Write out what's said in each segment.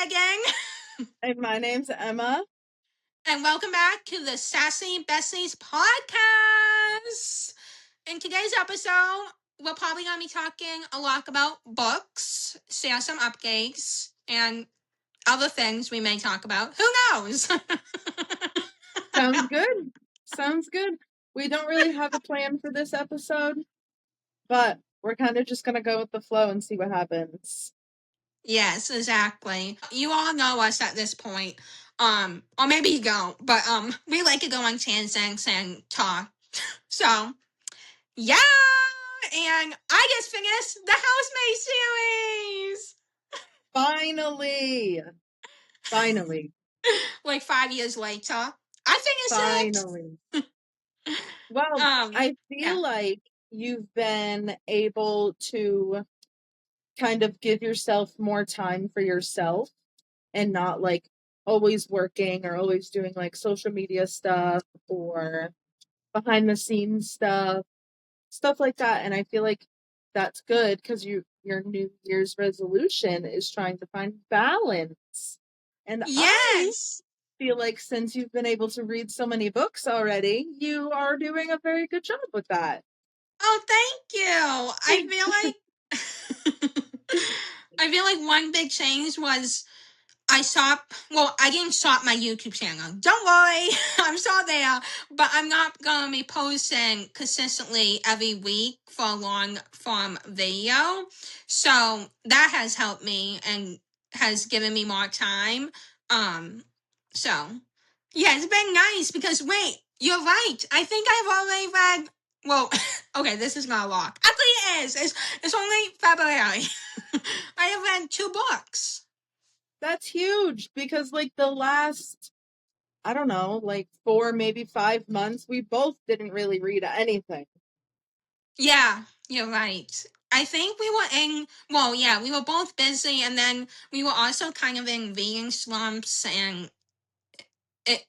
Megan. And my name's Emma. And welcome back to the Sassy Besties Podcast. In today's episode, we're probably going to be talking a lot about books, share some updates, and other things we may talk about. Who knows? Sounds good. Sounds good. We don't really have a plan for this episode, but we're kind of just going to go with the flow and see what happens. Yes, exactly. You all know us at this point. Or maybe you don't, but we like to go on tangents and talk. So, yeah, and I just finished the Housemaid series. Finally. Like 5 years later, I finished Finally. Well, I feel like you've been able to kind of give yourself more time for yourself and not like always working or always doing like social media stuff or behind the scenes stuff like that. And I feel like that's good because your New Year's resolution is trying to find balance. And Yes. I feel like since you've been able to read so many books already, you are doing a very good job with that. Oh, thank you. I feel like one big change was I didn't stop my YouTube channel. Don't worry, I'm still there, but I'm not going to be posting consistently every week for a long form video. So that has helped me and has given me more time. So yeah, it's been nice because wait, you're right. I think I've already read. Well, okay, this is not a lot. Actually, it is. It's only February. I have read 2 books. That's huge because like the last, I don't know, like 4, maybe 5 months, we both didn't really read anything. Yeah, you're right. I think we were both busy and then we were also kind of in reading slumps and it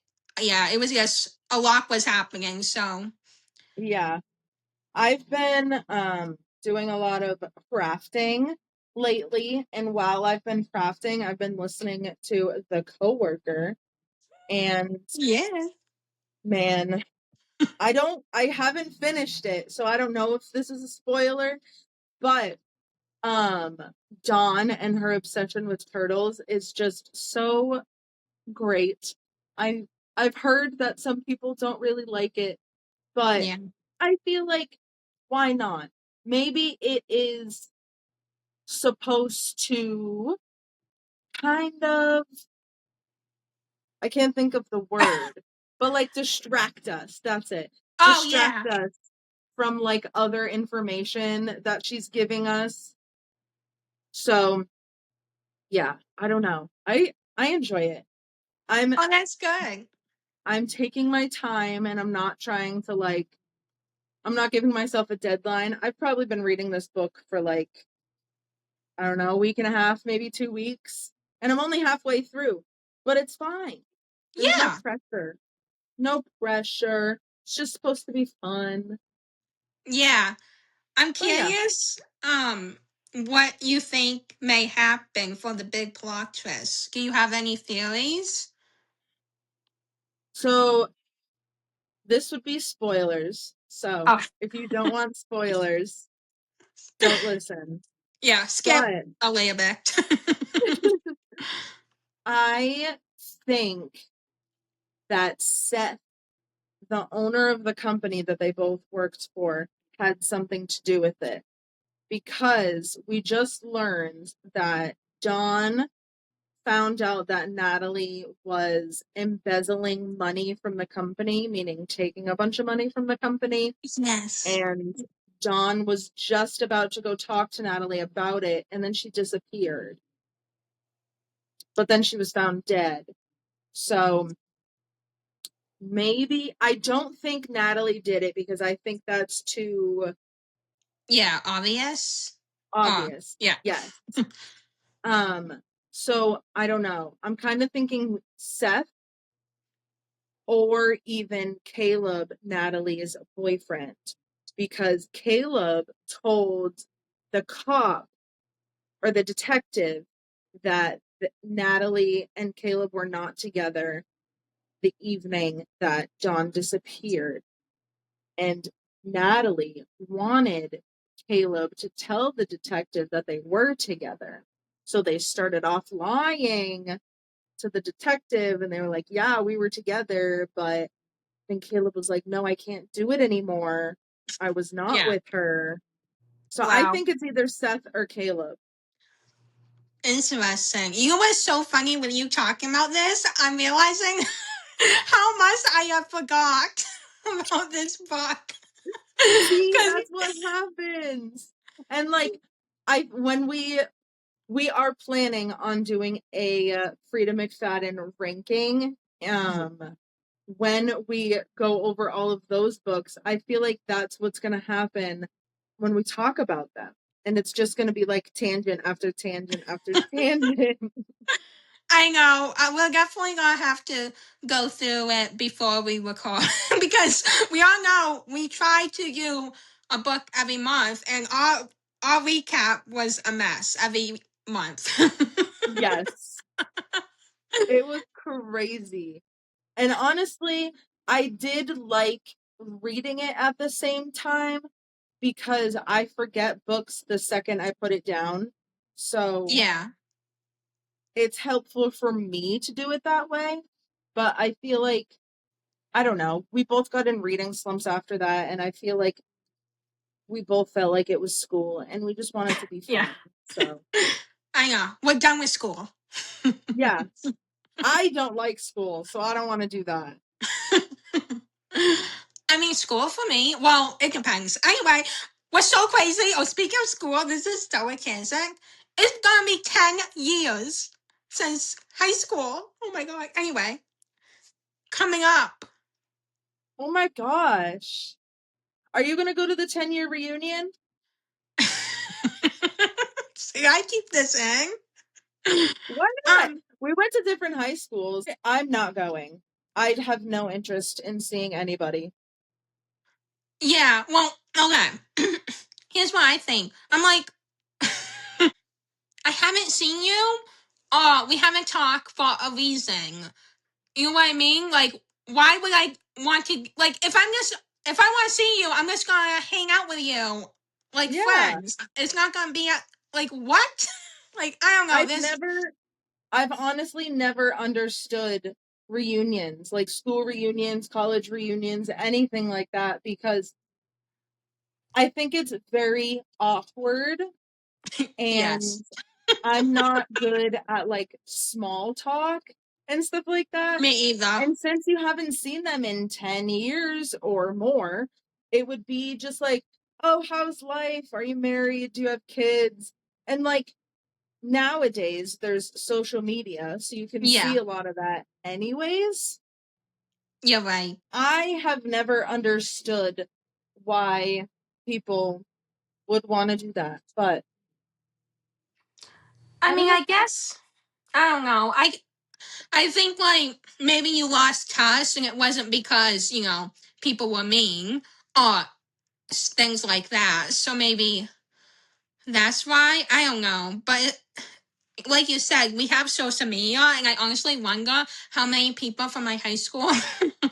was just a lot was happening, so. Yeah. I've been doing a lot of crafting lately, and while I've been crafting, I've been listening to The Coworker, and Yeah. man, I haven't finished it, so I don't know if this is a spoiler, but Dawn and her obsession with turtles is just so great. I've heard that some people don't really like it, but Yeah. I feel like why not? Maybe it is supposed to kind of, I can't think of the word, but like distract us. That's it. Oh, Distract yeah. us from like other information that she's giving us. So yeah, I don't know. I enjoy it. Oh, that's good. I'm taking my time and I'm not trying to like, I'm not giving myself a deadline. I've probably been reading this book for like, I don't know, a week and a half, maybe 2 weeks. And I'm only halfway through, but it's fine. There's no Yeah. pressure. No pressure. It's just supposed to be fun. Yeah. I'm Oh, yeah. curious, what you think may happen for the big plot twist. Do you have any theories? So this would be spoilers. So if you don't want spoilers, don't listen. Yeah, skip But a little bit. I think that Seth, the owner of the company that they both worked for, had something to do with it. Because we just learned that Dawn found out that Natalie was embezzling money from the company, meaning taking a bunch of money from the company. Yes. And Dawn was just about to go talk to Natalie about it, and then she disappeared. But then she was found dead. So maybe, I don't think Natalie did it because I think that's too... Yeah, obvious. obvious. Yeah. Yes. So I don't know. I'm kind of thinking Seth or even Caleb, Natalie's boyfriend, because Caleb told the cop or the detective that Natalie and Caleb were not together the evening that John disappeared. And Natalie wanted Caleb to tell the detective that they were together. So they started off lying to the detective, and they were like, yeah, we were together. But then Caleb was like, no, I can't do it anymore. I was not with her. So I think it's either Seth or Caleb. Interesting. You know what's so funny when you talking about this? I'm realizing how much I have forgot about this book. See, that's what happens. And like, when we are planning on doing a Frida McFadden ranking. When we go over all of those books, I feel like that's what's going to happen when we talk about them. And it's just going to be like tangent after tangent after tangent. I know. We're definitely going to have to go through it before we record because we all know we try to do a book every month, and our recap was a mess every month. Yes. It was crazy. And honestly, I did like reading it at the same time because I forget books the second I put it down. So yeah, it's helpful for me to do it that way. But I feel like, I don't know, we both got in reading slumps after that. And I feel like we both felt like it was school and we just wanted to be fun. yeah. So I know. We're done with school. yeah. I don't like school, so I don't want to do that. I mean, school for me, well, it depends. Anyway, what's so crazy? Oh, speaking of school, this is so exciting. It's gonna be 10 years since high school. Oh my god. Anyway, coming up. Oh my gosh. Are you going to go to the 10-year reunion? See, I keep this in. Why not? We went to different high schools. I'm not going. I'd have no interest in seeing anybody. Yeah, well, okay. Here's what I think. I'm like, I haven't seen you. We haven't talked for a reason. You know what I mean? Like, why would I want to, like, if I want to see you, I'm just gonna hang out with you like friends. It's not gonna be like, what? Like, I don't know. I've honestly never understood reunions, like school reunions, college reunions, anything like that, because I think it's very awkward and Yes. I'm not good at like small talk and stuff like that. Me either. And since you haven't seen them in 10 years or more, it would be just like, oh, how's life? Are you married? Do you have kids? And like nowadays, there's social media, so you can see a lot of that anyways. You're right. I have never understood why people would want to do that, but I mean, I guess, I don't know. I think, like, maybe you lost touch and it wasn't because, you know, people were mean or things like that. So maybe that's why. I don't know. But like you said, we have social media, and I honestly wonder how many people from my high school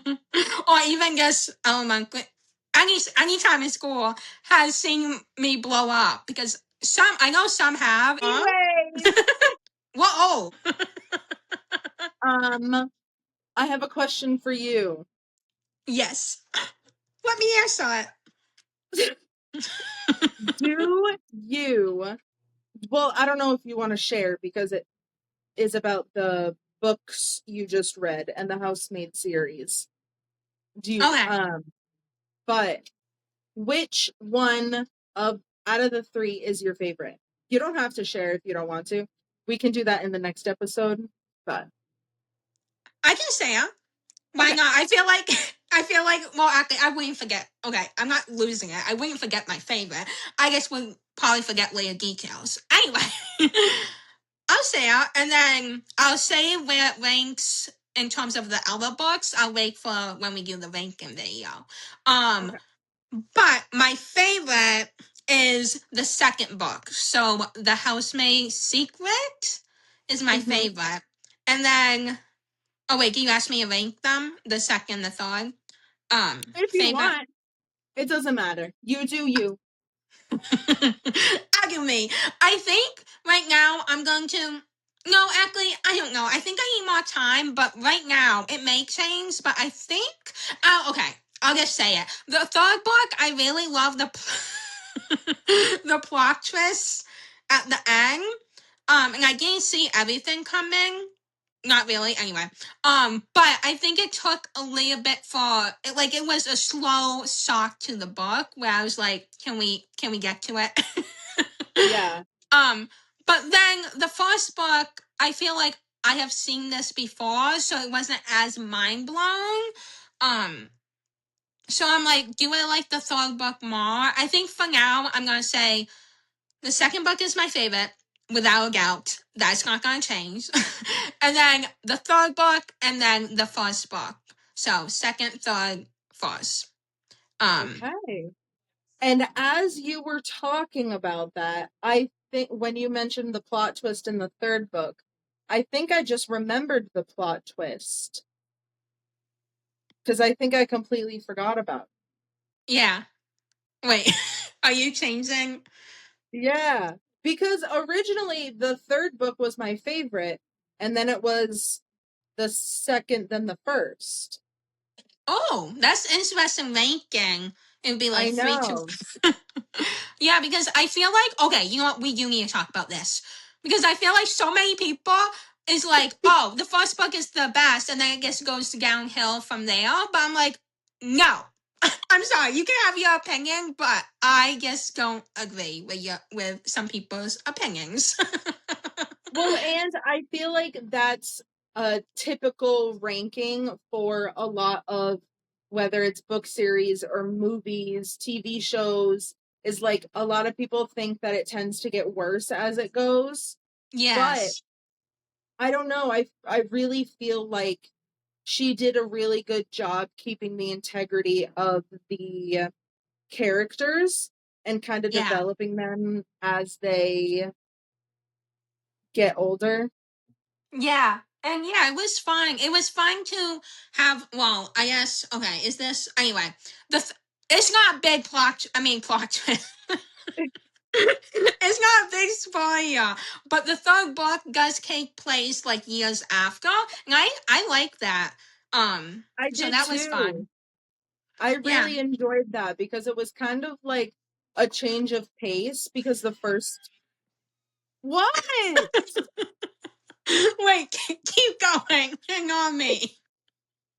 or even just elementary, any time in school has seen me blow up, because I know some have. anyways, Whoa. I have a question for you. Yes. Let me answer it. Do you, well, I don't know if you want to share because it is about the books you just read and the Housemaid series. Do you, but which one out of the three is your favorite? You don't have to share if you don't want to. We can do that in the next episode, but I can say it. Why not? I feel like, well, actually, I wouldn't forget. Okay, I'm not losing it. I wouldn't forget my favorite. I just would probably forget later details. Anyway, I'll say it, and then I'll say where it ranks in terms of the other books. I'll wait for when we do the ranking video. okay. But my favorite is the second book. So, The Housemaid's Secret. is my Mm-hmm. favorite. And then, oh wait, can you ask me to rank them? The second, the third? If you want, it doesn't matter. You do you. Argue me. I think right now I'm going to. No, actually, I don't know. I think I need more time, but right now it may change. But I think. Oh, okay. I'll just say it. The third book, I really love the plot twist at the end. And I didn't see everything coming. Not really, anyway. But I think it took a little bit for like it was a slow shock to the book where I was like, can we get to it? Yeah. But then the first book, I feel like I have seen this before, so it wasn't as mind blown. So I'm like, do I like the third book more? I think for now, I'm gonna say the second book is my favorite, without a doubt. That's not going to change. And then the third book, and then the first book. So second, third, first. Okay. And as you were talking about that, I think when you mentioned the plot twist in the third book, I think I just remembered the plot twist. Because I think I completely forgot about it. Yeah. Wait, are you changing? Yeah. Because originally the third book was my favorite, and then it was the second, then the first. Oh, that's interesting ranking. It would be like I 3, 2. know. Yeah, because I feel like, okay, you know what? We do need to talk about this. Because I feel like so many people is like, oh, the first book is the best, and then it just goes downhill from there. But I'm like, no. I'm sorry, you can have your opinion, but I just don't agree with some people's opinions. Well, and I feel like that's a typical ranking for a lot of whether it's book series or movies, TV shows, is like a lot of people think that it tends to get worse as it goes. Yes. But I don't know. I really feel like she did a really good job keeping the integrity of the characters and kind of developing them as they get older. Yeah. And yeah, it was fine. It was fine to have, well, I guess, okay, is this, anyway, it's not a big plot, plot twist. It's not a big spoiler, but the third book does take place like years after, and I like that. I So did that too. was fun. I really enjoyed that because it was kind of like a change of pace because the first what? Wait, keep going. Hang on me.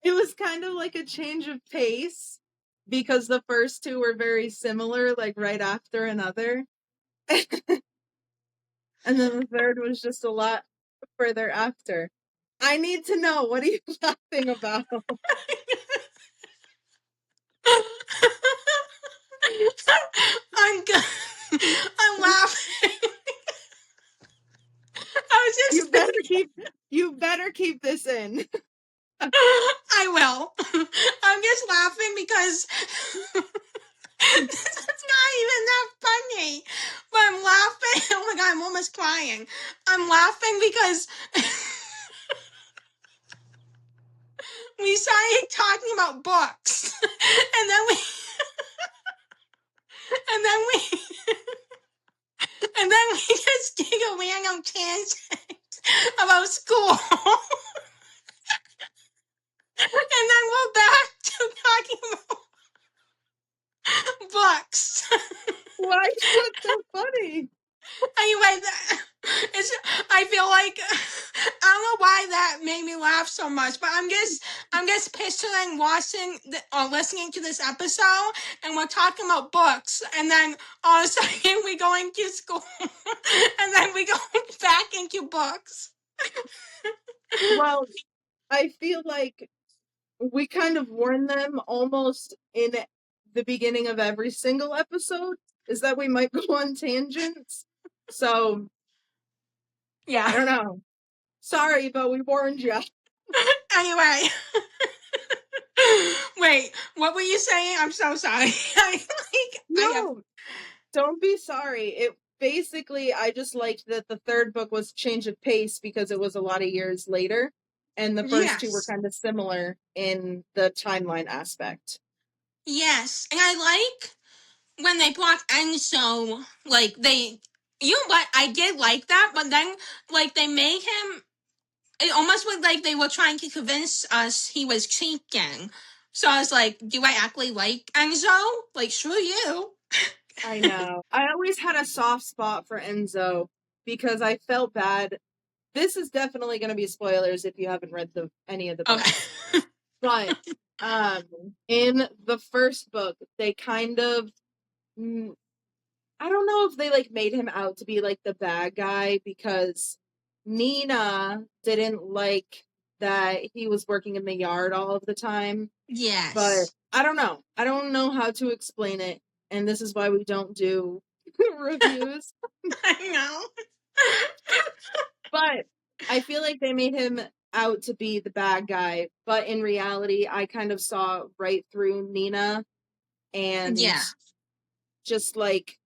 It was kind of like a change of pace because the first two were very similar, like right after another. And then the third was just a lot further after. I need to know, what are you laughing about? I'm good. I'm laughing. I was just You better keep this in. I will. I'm just laughing because this is not even that funny. But I'm laughing. Oh my god, I'm almost crying. I'm laughing because we started talking about books. And then we and then we and then we just did a random tangent about school. And then we're back to talking about books. Why is that so funny? Anyway, I feel like I don't know why that made me laugh so much, but I'm just picturing watching or listening to this episode, and we're talking about books, and then all of a sudden we go into school, and then we go back into books. Well, I feel like we kind of warn them almost in the beginning of every single episode is that we might go on tangents. So, yeah, I don't know. Sorry, but we warned you. Anyway. Wait, what were you saying? I'm so sorry. No, don't be sorry. basically, I just liked that the third book was change of pace because it was a lot of years later, and the first two were kind of similar in the timeline aspect. Yes, and I like when they brought Enzo, like, you know what, I did like that, but then, like, they made him, it almost was like they were trying to convince us he was cheating. So I was like, do I actually like Enzo? Like, screw you. I know. I always had a soft spot for Enzo because I felt bad. This is definitely going to be spoilers if you haven't read any of the books. Okay. But in the first book, they kind of, I don't know if they like made him out to be like the bad guy because Nina didn't like that he was working in the yard all of the time. Yes. But I don't know. I don't know how to explain it. And this is why we don't do reviews. I know. But I feel like they made him out to be the bad guy. But in reality, I kind of saw right through Nina. And just like,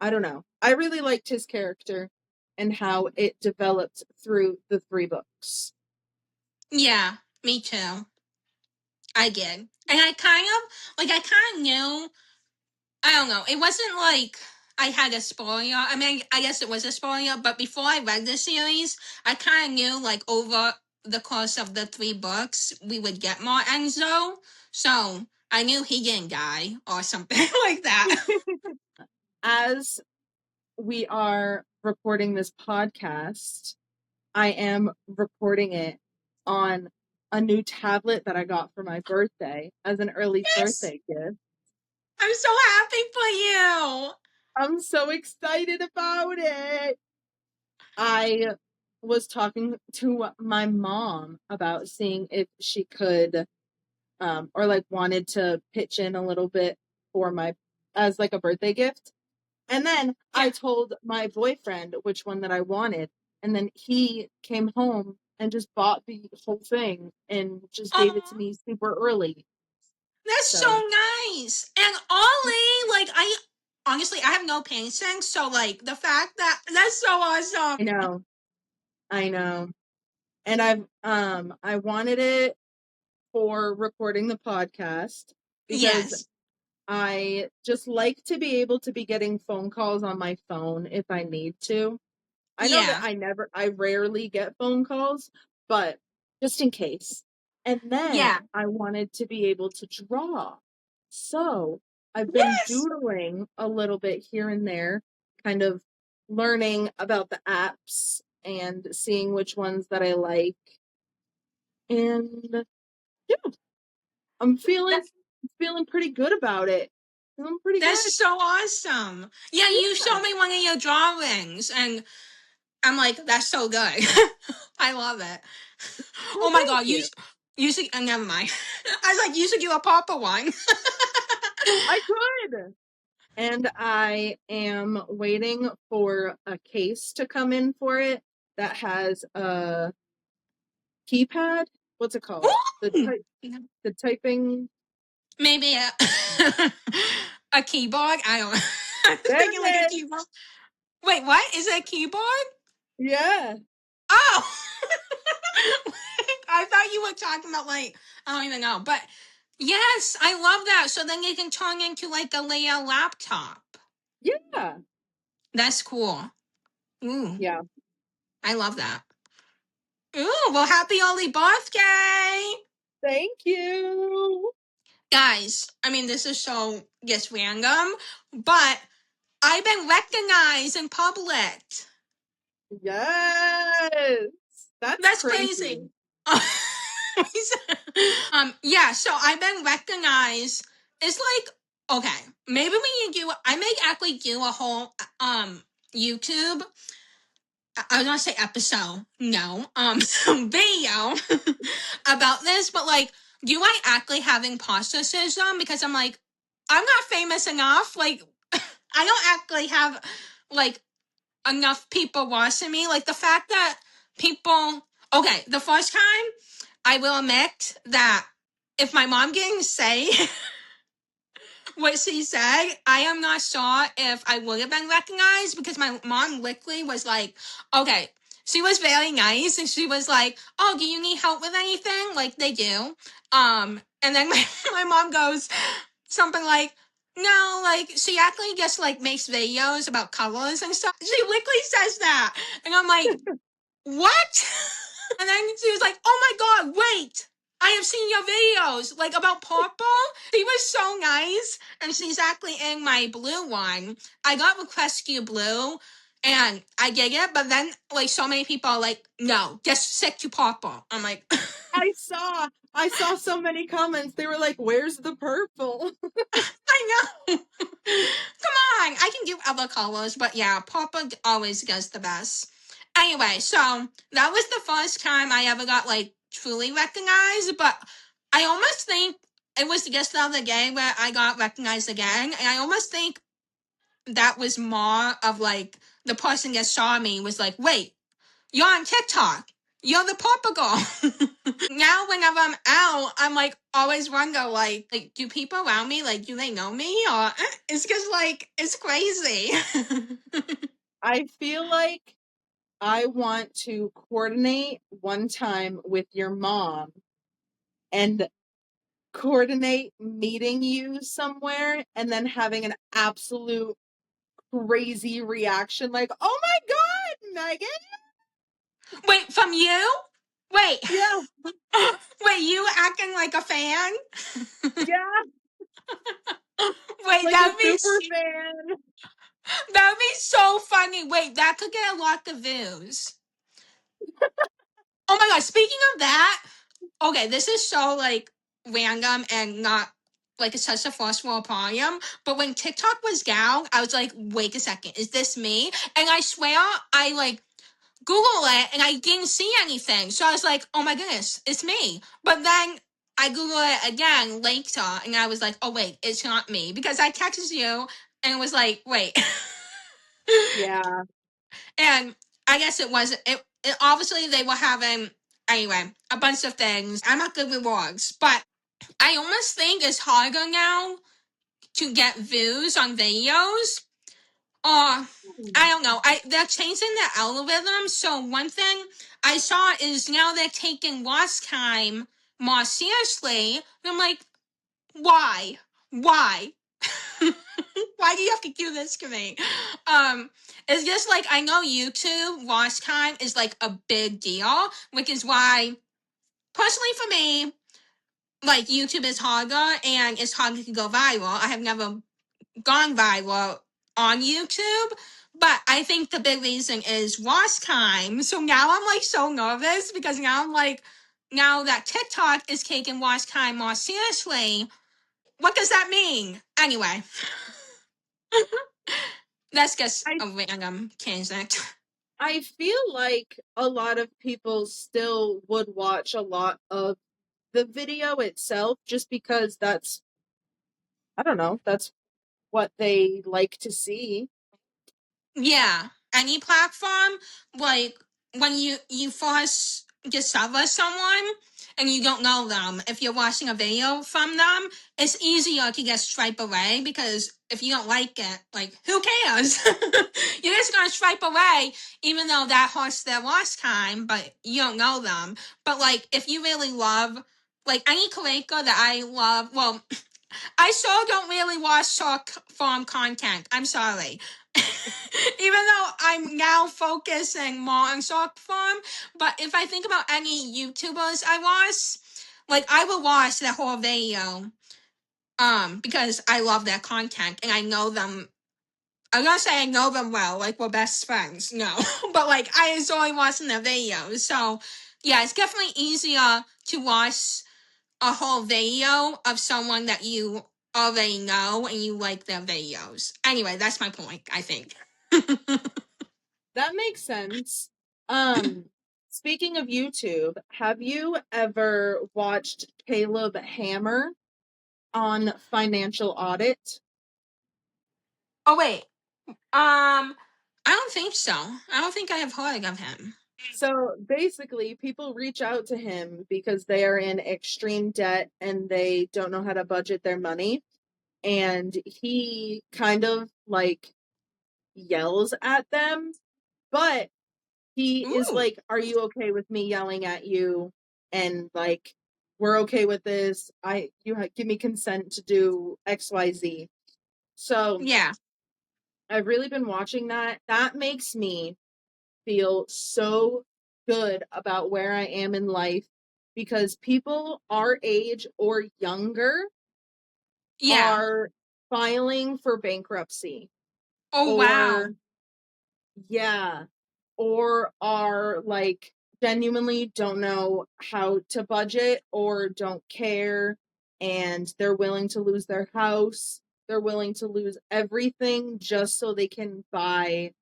I don't know. I really liked his character and how it developed through the 3 books. Yeah, me too. I did. And I kind of knew, I don't know, it wasn't like I had a spoiler. I mean, I guess it was a spoiler, but before I read the series, I kind of knew, like, over the course of the 3 books, we would get more Enzo. So I knew he didn't die or something like that. As we are recording this podcast, I am recording it on a new tablet that I got for my birthday as an early birthday gift. I'm so happy for you. I'm so excited about it. I was talking to my mom about seeing if she could or like wanted to pitch in a little bit for as like a birthday gift. And then I told my boyfriend which one that I wanted. And then he came home and just bought the whole thing and just gave it to me super early. That's so nice. And Ollie, like, honestly, I have no patience. So, like, the fact that's so awesome. I know. And I wanted it for recording the podcast because I just like to be able to be getting phone calls on my phone if I need to. I know that I rarely get phone calls, but just in case. And then I wanted to be able to draw. So I've been doodling a little bit here and there, kind of learning about the apps and seeing which ones that I like. And yeah, I'm feeling pretty good about it. Feeling pretty good. That's so awesome. Yeah, you showed me one of your drawings, and I'm like, that's so good. I love it. Oh my god, you should, never mind. I was like, you should do a Papa one. I could. And I am waiting for a case to come in for it that has a keypad. What's it called? The typing. Maybe a keyboard. I don't know. I'm thinking like a keyboard. Wait, what? Is it a keyboard? Yeah. Oh! I thought you were talking about, like, I don't even know. But yes, I love that. So then you can turn into like a layout laptop. Yeah. That's cool. Ooh. Yeah. I love that. Ooh, well, happy early birthday! Thank you. Guys, I mean, this is so just random, but I've been recognized in public. Yes. That's crazy. Yeah, so I've been recognized. It's like, okay, maybe we need to I may actually do a whole YouTube, I was gonna say episode, no, video about this, but like, do I actually have imposter syndrome? Because I'm like, I'm not famous enough. Like, I don't actually have like enough people watching me. Like the fact that people, okay, the first time I will admit that if my mom didn't say what she said, I am not sure if I would have been recognized because my mom literally was like, okay, she was very nice and she was like, oh, do you need help with anything? Like they do. And then my mom goes something like, no, like she actually just like makes videos about colors and stuff. She literally says that. And I'm like, what? And then she was like, oh my God, wait. I have seen your videos, like about purple. She was so nice. And she's actually in my blue one. I got Rescue Blue and I get it, but then like so many people are like, no, just stick to purple. I'm like, I saw so many comments. They were like, where's the purple? I know. Come on. I can do other colors, but yeah, purple always does the best. Anyway, so that was the first time I ever got like truly recognized, but I almost think it was just the other day where I got recognized again, and I almost think that was more of like the person that saw me was like, wait, you're on TikTok. You're the purple girl. Now whenever I'm out, I'm like always wonder like do people around me like do they know me or it's just like it's crazy. I feel like I want to coordinate one time with your mom and coordinate meeting you somewhere and then having an absolute crazy reaction like, oh my God, Megan. Wait, from you? Wait. Yeah. Wait, you acting like a fan? Yeah. Wait, Like a super fan. That would be so funny. Wait, that could get a lot of views. Oh my God, speaking of that, okay, this is so like random and not like it's such a first world problem. But when TikTok was down, I was like, wait a second, is this me? And I swear I like Google it and I didn't see anything. So I was like, oh my goodness, it's me. But then I Google it again later and I was like, oh wait, it's not me. Because I texted you and it was like, wait. Yeah. And I guess it wasn't it obviously they were having anyway, a bunch of things. I'm not good with words, but I almost think it's harder now to get views on videos. Or I don't know. They're changing the algorithm. So one thing I saw is now they're taking watch time more seriously. And I'm like, why? Why? Why do you have to do this to me? It's just like I know YouTube watch time is like a big deal, which is why personally for me, like YouTube is harder and it's harder to go viral. I have never gone viral on YouTube, but I think the big reason is watch time. So now I'm like so nervous because now I'm like, now that TikTok is taking watch time more seriously, what does that mean? Anyway, that's just a random tangent. I feel like a lot of people still would watch a lot of the video itself just because that's, I don't know, that's what they like to see. Yeah, any platform, like when you first discover someone and you don't know them, if you're watching a video from them, it's easier to just swipe away because if you don't like it, like who cares? You're just gonna swipe away, even though that hurts their watch time, but you don't know them. But like if you really love like any creator that I love, well, I sure don't really watch short form content. I'm sorry. Even though I'm now focusing more on short form, but if I think about any YouTubers I watch, like I will watch the whole video, because I love their content and I know them. I'm not saying I know them well, like we're best friends, no, but like I enjoy watching their videos. So yeah, it's definitely easier to watch a whole video of someone that you already know and you like their videos. Anyway, that's my point, I think. That makes sense. Speaking of YouTube, have you ever watched Caleb Hammer on Financial Audit? Oh wait. I don't think so. I don't think I have heard of him. So basically, people reach out to him because they are in extreme debt and they don't know how to budget their money. and he kind of like yells at them, but he is like, are you okay with me yelling at you? And like, we're okay with this. Give me consent to do XYZ. So yeah, I've really been watching that. That makes me feel so good about where I am in life, because people our age or younger yeah. are filing for bankruptcy, Oh, wow. or yeah, or are like genuinely don't know how to budget or don't care, and they're willing to lose their house. They're willing to lose everything just so they can buy.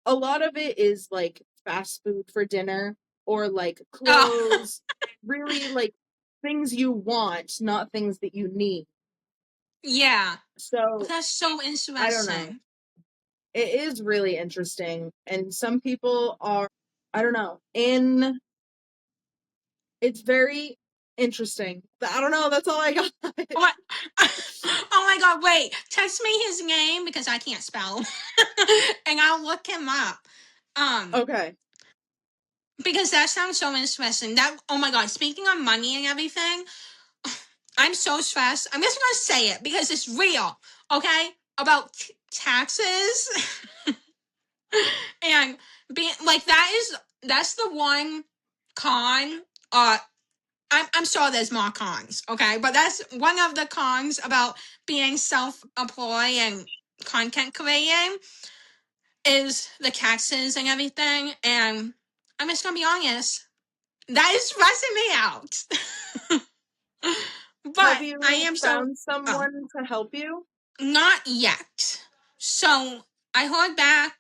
A lot of it is like fast food for dinner, or like Oh, clothes, really like things you want, not things that you need. yeah. So That's so I don't know. interesting. It is really interesting. And some people are, I don't know, in it's very interesting. I don't know, that's all I got. Oh my, oh my God, wait. Text me his name because I can't spell. And I'll look him up. Okay. Because that sounds so interesting. That, oh my God, speaking of money and everything, I'm so stressed. I'm just gonna say it because it's real, okay? About taxes and being like that's the one con. I'm sure there's more cons, okay? But that's one of the cons about being self-employed and content creating is the taxes and everything. And I'm just gonna be honest, that is stressing me out. Have But I you am so found someone to help you? not yet. So I heard back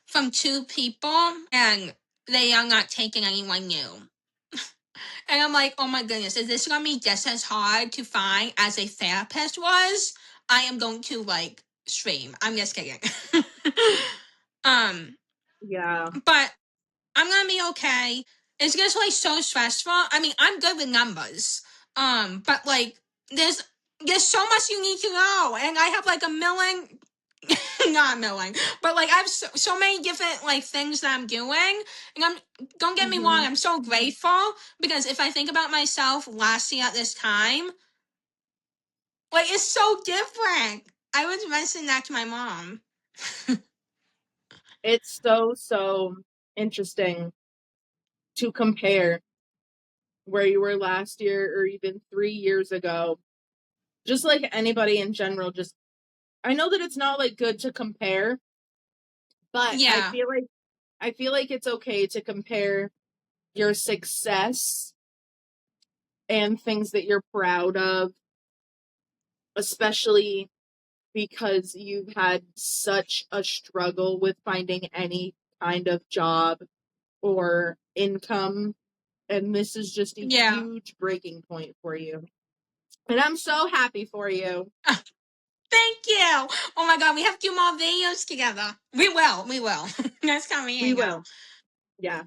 from 2 people and they are not taking anyone new. And I'm like, oh my goodness, is this gonna be just as hard to find as a therapist was? I am going to like stream. I'm just kidding. um, Yeah. but I'm gonna be okay. It's just like so stressful. I mean, I'm good with numbers. But like there's so much you need to know, and I have like a million, not a million, but like I have so many different like things that I'm doing. And I'm don't get me wrong, I'm so grateful because if I think about myself last year at this time, like it's so different. I was mentioning that to my mom. It's so interesting to compare where you were last year or even 3 years ago. Just like anybody in general, just I know that it's not like good to compare, but Yeah, I feel like it's okay to compare your success and things that you're proud of, especially because you've had such a struggle with finding any kind of job or income, and this is just a yeah. huge breaking point for you. And I'm so happy for you. Thank you. Oh my God, we have to do more videos together. We will. We will. Next time we We hang out. will. Yeah.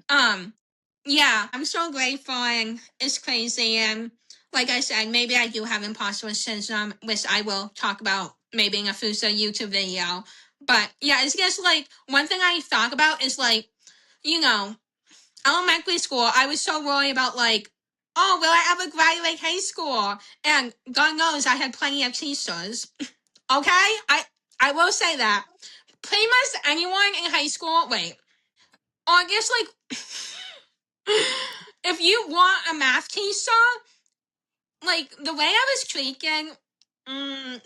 Yeah, I'm so grateful and it's crazy. And like I said, maybe I do have imposter syndrome, which I will talk about maybe in a future YouTube video. But yeah, it's just like one thing I thought about is like, you know, elementary school, I was so worried about like, oh, will I ever graduate high school? And God knows I had plenty of teachers. Okay? I will say that. Pretty much anyone in high school, wait, or I guess like if you want a math teacher, like the way I was treated,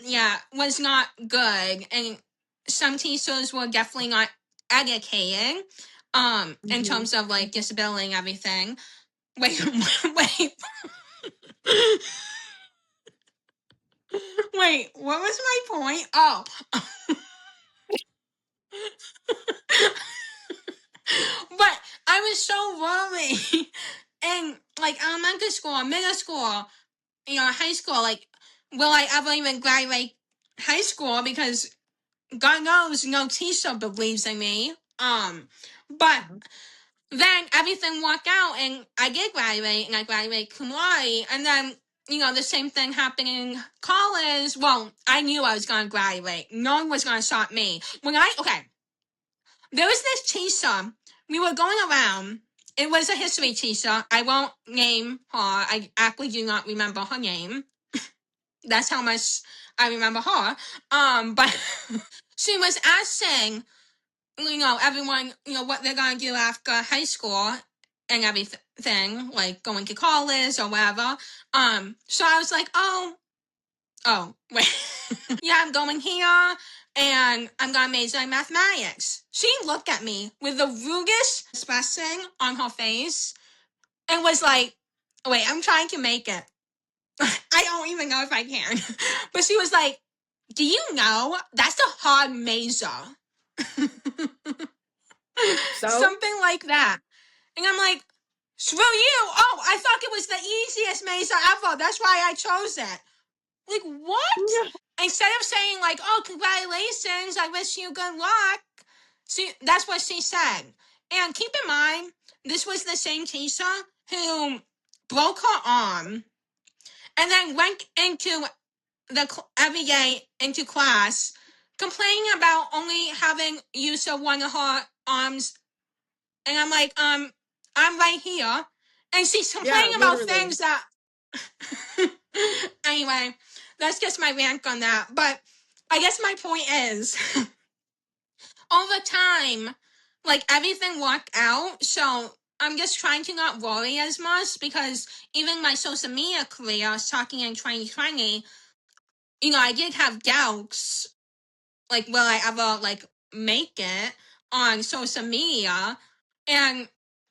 yeah, was not good, and some teachers were definitely not educating, in Mm-hmm. terms of like disability and everything. Wait, wait, wait. What was my point? Oh. But I was so worried. And like elementary school, middle school, high school, like, will I ever even graduate high school? Because God knows no teacher believes in me. But then everything worked out and I did graduate and I graduated cum laude. And then, the same thing happened in college. Well, I knew I was going to graduate. No one was going to stop me. There was this teacher. We were going around. It was a history teacher. I won't name her. I actually do not remember her name. That's how much I remember her. But she was asking, everyone, what they're going to do after high school and everything, like going to college or whatever. So I was like, oh, wait. Yeah, I'm going here and I'm going to major in mathematics. She looked at me with the rudest expression on her face and was like, wait, I'm trying to make it. I don't even know if I can. But she was like, do you know that's a hard major? So? Something like that. And I'm like, screw you. Oh, I thought it was the easiest major ever. That's why I chose it. Like, what? Yeah. Instead of saying, like, oh, congratulations, I wish you good luck. That's what she said. And keep in mind, this was the same teacher who broke her arm and then went into every day into class complaining about only having use of one of her arms. And I'm like, I'm right here. And she's complaining about things that... Anyway, that's just my rant on that. But I guess my point is, over time, like, everything worked out. So I'm just trying to not worry as much because even my social media career, I was talking in 2020, I did have doubts, like, will I ever, like, make it on social media? And,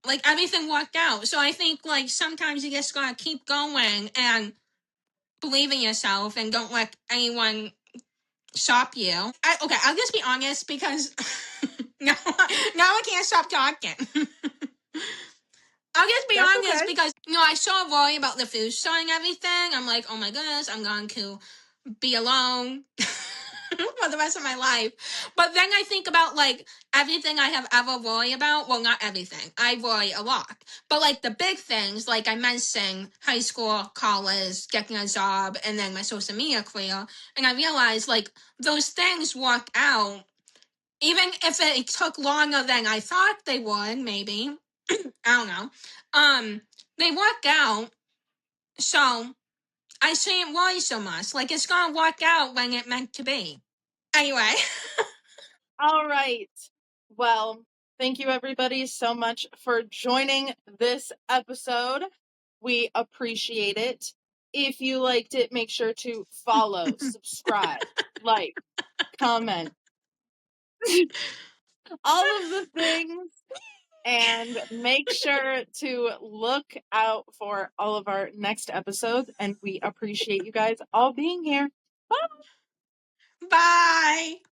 like, everything worked out. So I think, like, sometimes you just gotta keep going and believe in yourself and don't let anyone stop you. I'll just be honest because now I can't stop talking. I'll just be honest because, I so worry about the food store and everything. I'm like, oh my goodness, I'm going to be alone for the rest of my life. But then I think about, like, everything I have ever worried about. Well, not everything. I worry a lot. But, like, the big things, like I mentioned, high school, college, getting a job, and then my social media career. And I realized, like, those things work out. Even if it took longer than I thought they would, maybe. I don't know. They work out. So I shouldn't worry so much. Like, it's gonna work out when it meant to be. Anyway. All right. Well, thank you everybody so much for joining this episode. We appreciate it. If you liked it, make sure to follow, subscribe, like, comment. All of the things. And make sure to look out for all of our next episodes. And we appreciate you guys all being here. Bye. Bye.